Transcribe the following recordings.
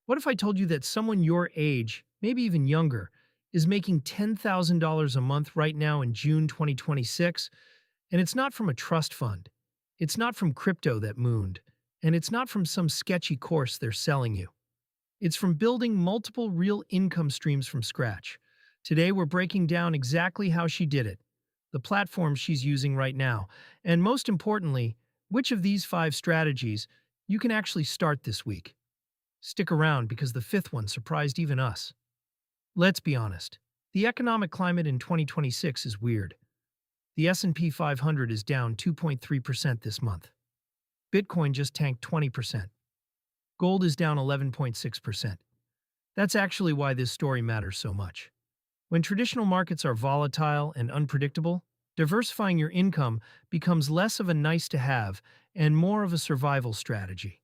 What if I told you that someone your age, maybe even younger, is making $10,000 a month right now in June 2026, and it's not from a trust fund, it's not from crypto that mooned, and it's not from some sketchy course they're selling you. It's from building multiple real income streams from scratch. Today, we're breaking down exactly how she did it, the platform she's using right now, and most importantly, which of these 5 strategies you can actually start this week. Stick around because the fifth one surprised even us. Let's be honest. The economic climate in 2026 is weird. The S&P 500 is down 2.3% this month. Bitcoin just tanked 20%. Gold is down 11.6%. That's actually why this story matters so much. When traditional markets are volatile and unpredictable, diversifying your income becomes less of a nice-to-have and more of a survival strategy.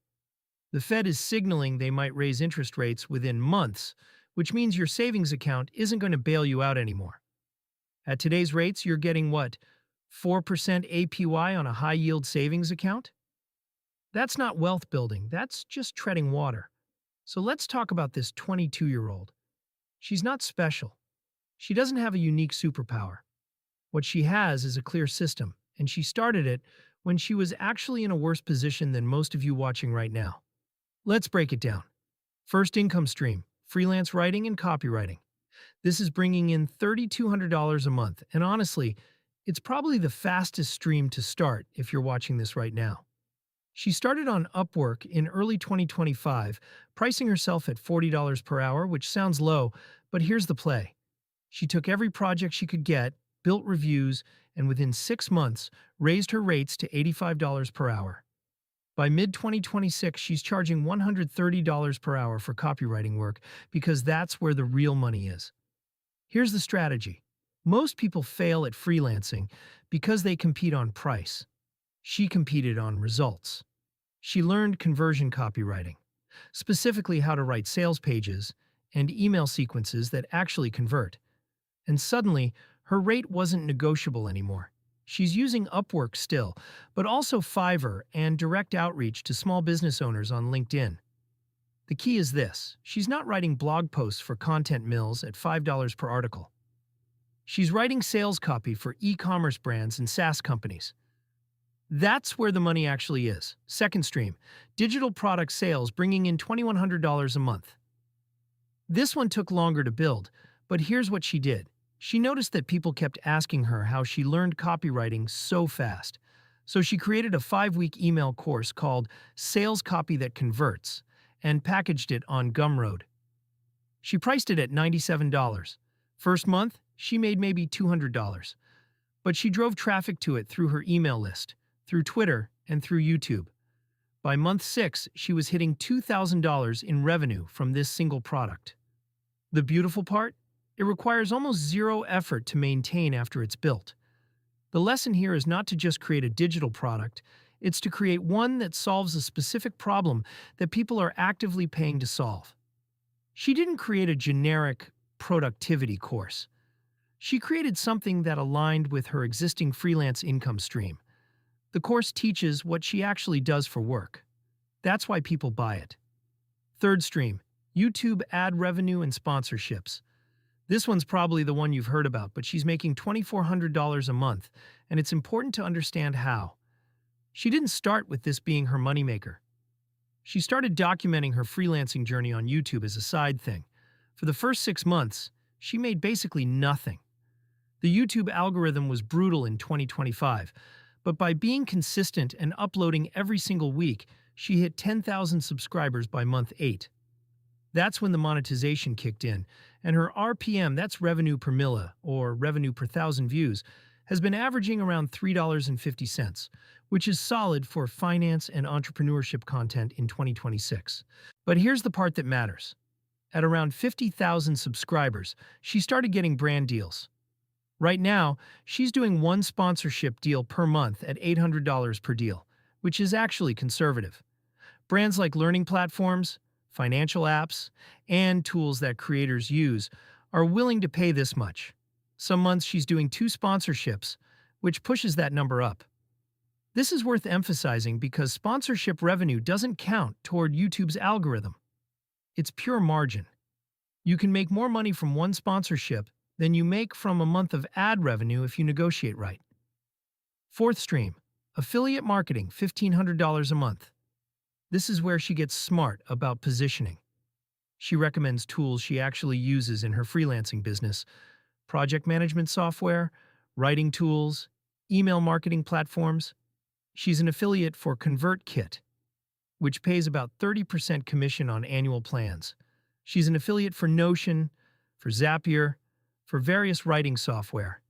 The Fed is signaling they might raise interest rates within months, which means your savings account isn't going to bail you out anymore. At today's rates, you're getting what? 4% APY on a high-yield savings account? That's not wealth building, that's just treading water. So let's talk about this 22-year-old. She's not special. She doesn't have a unique superpower. What she has is a clear system, and she started it when she was actually in a worse position than most of you watching right now. Let's break it down. First income stream, freelance writing and copywriting. This is bringing in $3,200 a month, and honestly, it's probably the fastest stream to start if you're watching this right now. She started on Upwork in early 2025, pricing herself at $40 per hour, which sounds low, but here's the play. She took every project she could get, built reviews, and within 6 months, raised her rates to $85 per hour. By mid-2026, she's charging $130 per hour for copywriting work because that's where the real money is. Here's the strategy. Most people fail at freelancing because they compete on price. She competed on results. She learned conversion copywriting, specifically how to write sales pages and email sequences that actually convert. And suddenly, her rate wasn't negotiable anymore. She's using Upwork still, but also Fiverr and direct outreach to small business owners on LinkedIn. The key is this: she's not writing blog posts for content mills at $5 per article. She's writing sales copy for e-commerce brands and SaaS companies. That's where the money actually is. Second stream, digital product sales bringing in $2,100 a month. This one took longer to build, but here's what she did. She noticed that people kept asking her how she learned copywriting so fast. So she created a 5-week email course called Sales Copy That Converts and packaged it on Gumroad. She priced it at $97. First month, she made maybe $200. But she drove traffic to it through her email list, through Twitter, and through YouTube. By month 6, she was hitting $2,000 in revenue from this single product. The beautiful part? It requires almost zero effort to maintain after it's built. The lesson here is not to just create a digital product, it's to create one that solves a specific problem that people are actively paying to solve. She didn't create a generic productivity course. She created something that aligned with her existing freelance income stream. The course teaches what she actually does for work. That's why people buy it. Third stream, YouTube ad revenue and sponsorships. This one's probably the one you've heard about, but she's making $2,400 a month, and it's important to understand how. She didn't start with this being her moneymaker. She started documenting her freelancing journey on YouTube as a side thing. For the first 6 months, she made basically nothing. The YouTube algorithm was brutal in 2025, but by being consistent and uploading every single week, she hit 10,000 subscribers by month 8. That's when the monetization kicked in, and her RPM, that's revenue per milla, or revenue per thousand views, has been averaging around $3.50, which is solid for finance and entrepreneurship content in 2026. But here's the part that matters. At around 50,000 subscribers, she started getting brand deals. Right now, she's doing one sponsorship deal per month at $800 per deal, which is actually conservative. Brands like learning platforms, financial apps, and tools that creators use are willing to pay this much. Some months she's doing 2 sponsorships, which pushes that number up. This is worth emphasizing because sponsorship revenue doesn't count toward YouTube's algorithm. It's pure margin. You can make more money from one sponsorship than you make from a month of ad revenue if you negotiate right. Fourth stream, affiliate marketing, $1,500 a month. This is where she gets smart about positioning. She recommends tools she actually uses in her freelancing business: project management software, writing tools, email marketing platforms. She's an affiliate for ConvertKit, which pays about 30% commission on annual plans. She's an affiliate for Notion, for Zapier, for various writing software.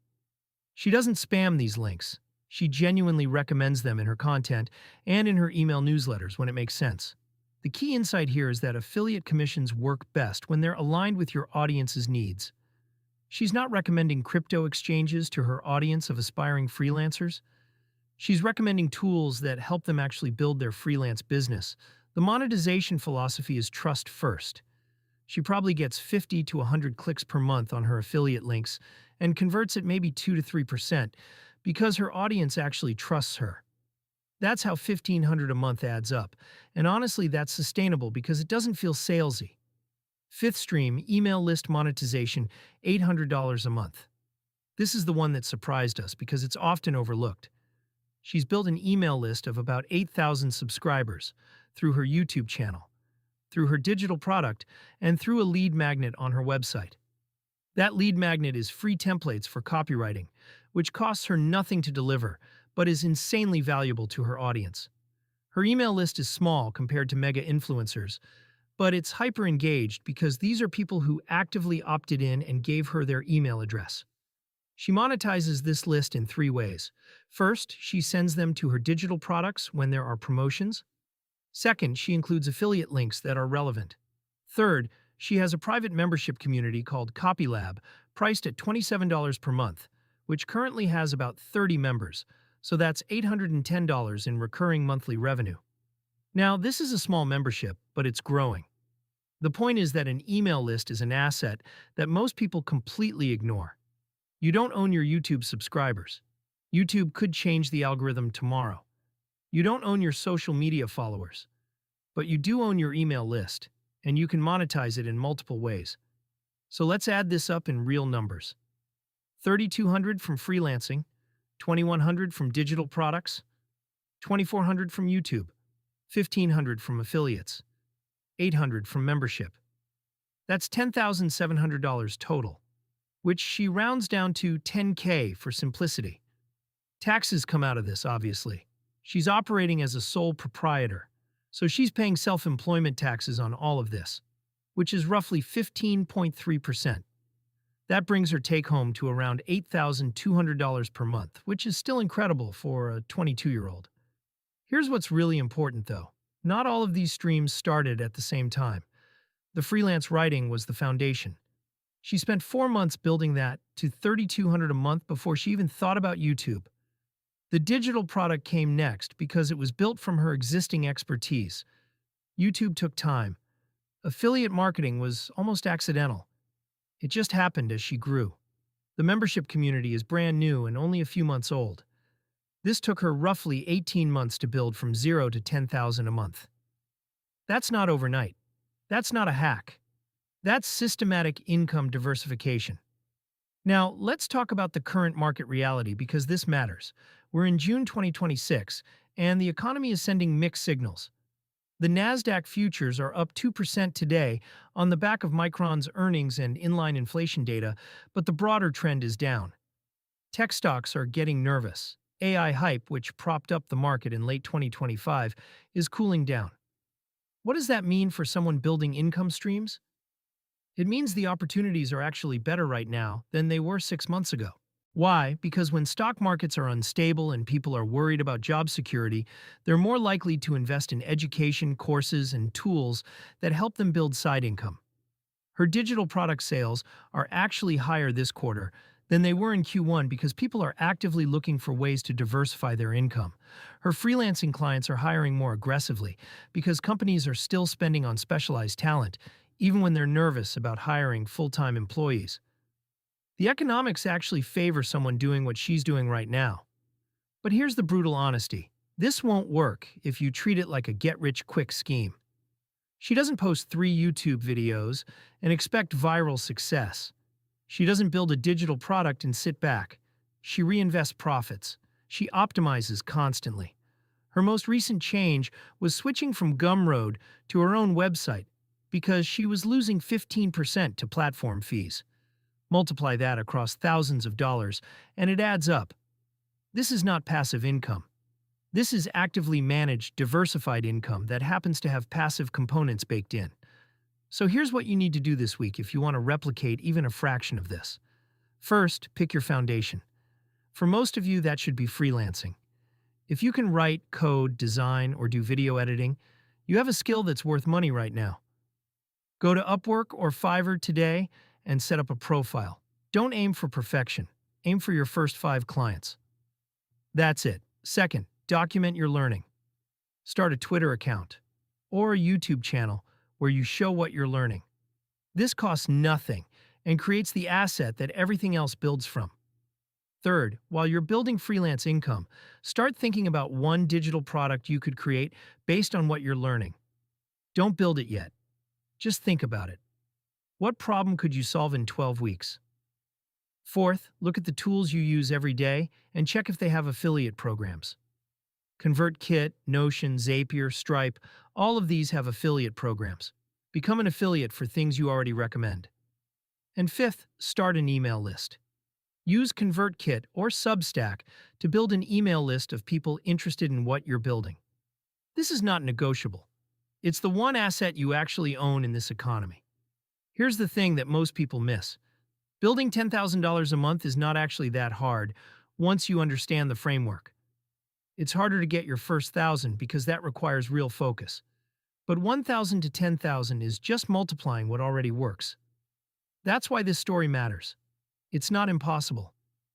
She doesn't spam these links. She genuinely recommends them in her content and in her email newsletters when it makes sense. The key insight here is that affiliate commissions work best when they're aligned with your audience's needs. She's not recommending crypto exchanges to her audience of aspiring freelancers. She's recommending tools that help them actually build their freelance business. The monetization philosophy is trust first. She probably gets 50 to 100 clicks per month on her affiliate links and converts at maybe 2 to 3% because her audience actually trusts her. That's how $1,500 a month adds up, and honestly that's sustainable because it doesn't feel salesy. Fifth stream, email list monetization, $800 a month. This is the one that surprised us because it's often overlooked. She's built an email list of about 8,000 subscribers through her YouTube channel, through her digital product, and through a lead magnet on her website. That lead magnet is free templates for copywriting, which costs her nothing to deliver, but is insanely valuable to her audience. Her email list is small compared to mega influencers, but it's hyper-engaged because these are people who actively opted in and gave her their email address. She monetizes this list in 3 ways. First, she sends them to her digital products when there are promotions. Second, she includes affiliate links that are relevant. Third, she has a private membership community called CopyLab, priced at $27 per month, which currently has about 30 members, so that's $810 in recurring monthly revenue. Now, this is a small membership, but it's growing. The point is that an email list is an asset that most people completely ignore. You don't own your YouTube subscribers. YouTube could change the algorithm tomorrow. You don't own your social media followers. But you do own your email list, and you can monetize it in multiple ways. So let's add this up in real numbers. $3,200 from freelancing, $2,100 from digital products, $2,400 from YouTube, $1,500 from affiliates, $800 from membership. That's $10,700 total, which she rounds down to $10K for simplicity. Taxes come out of this, obviously. She's operating as a sole proprietor, so she's paying self-employment taxes on all of this, which is roughly 15.3%. That brings her take-home to around $8,200 per month, which is still incredible for a 22-year-old. Here's what's really important, though. Not all of these streams started at the same time. The freelance writing was the foundation. She spent 4 months building that to $3,200 a month before she even thought about YouTube. The digital product came next because it was built from her existing expertise. YouTube took time. Affiliate marketing was almost accidental. It just happened as she grew. The membership community is brand new and only a few months old. This took her roughly 18 months to build from 0 to 10,000 a month. That's not overnight. That's not a hack. That's systematic income diversification. Now, let's talk about the current market reality because this matters. We're in June 2026, and the economy is sending mixed signals. The Nasdaq futures are up 2% today on the back of Micron's earnings and inline inflation data, but the broader trend is down. Tech stocks are getting nervous. AI hype, which propped up the market in late 2025, is cooling down. What does that mean for someone building income streams? It means the opportunities are actually better right now than they were 6 months ago. Why? Because when stock markets are unstable and people are worried about job security, they're more likely to invest in education, courses, and tools that help them build side income. Her digital product sales are actually higher this quarter than they were in Q1 because people are actively looking for ways to diversify their income. Her freelancing clients are hiring more aggressively because companies are still spending on specialized talent, even when they're nervous about hiring full-time employees. The economics actually favor someone doing what she's doing right now. But here's the brutal honesty. This won't work if you treat it like a get-rich-quick scheme. She doesn't post 3 YouTube videos and expect viral success. She doesn't build a digital product and sit back. She reinvests profits. She optimizes constantly. Her most recent change was switching from Gumroad to her own website because she was losing 15% to platform fees. Multiply that across thousands of dollars, and it adds up. This is not passive income. This is actively managed, diversified income that happens to have passive components baked in. So here's what you need to do this week if you want to replicate even a fraction of this. First, pick your foundation. For most of you, that should be freelancing. If you can write, code, design, or do video editing, you have a skill that's worth money right now. Go to Upwork or Fiverr today and set up a profile. Don't aim for perfection. Aim for your first 5 clients. That's it. Second, document your learning. Start a Twitter account or a YouTube channel where you show what you're learning. This costs nothing and creates the asset that everything else builds from. Third, while you're building freelance income, start thinking about one digital product you could create based on what you're learning. Don't build it yet. Just think about it. What problem could you solve in 12 weeks? Fourth, look at the tools you use every day and check if they have affiliate programs. ConvertKit, Notion, Zapier, Stripe, all of these have affiliate programs. Become an affiliate for things you already recommend. And fifth, start an email list. Use ConvertKit or Substack to build an email list of people interested in what you're building. This is not negotiable. It's the one asset you actually own in this economy. Here's the thing that most people miss. Building $10,000 a month is not actually that hard once you understand the framework. It's harder to get your first 1,000 because that requires real focus. But 1,000 to 10,000 is just multiplying what already works. That's why this story matters. It's not impossible.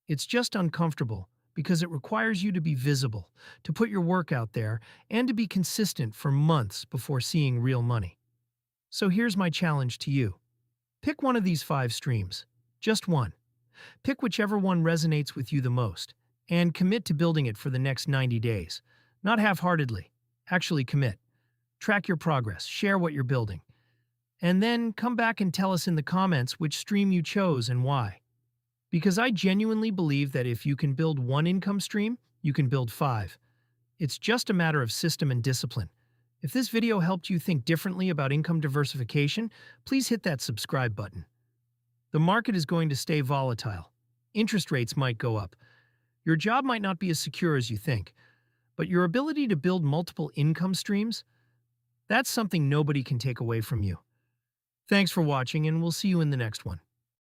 It's just uncomfortable because it requires you to be visible, to put your work out there, and to be consistent for months before seeing real money. So here's my challenge to you. Pick one of these 5 streams. Just one. Pick whichever one resonates with you the most, and commit to building it for the next 90 days. Not half-heartedly. Actually commit. Track your progress, share what you're building. And then come back and tell us in the comments which stream you chose and why. Because I genuinely believe that if you can build one income stream, you can build 5. It's just a matter of system and discipline. If this video helped you think differently about income diversification, please hit that subscribe button. The market is going to stay volatile. Interest rates might go up. Your job might not be as secure as you think, but your ability to build multiple income streams, that's something nobody can take away from you. Thanks for watching, and we'll see you in the next one.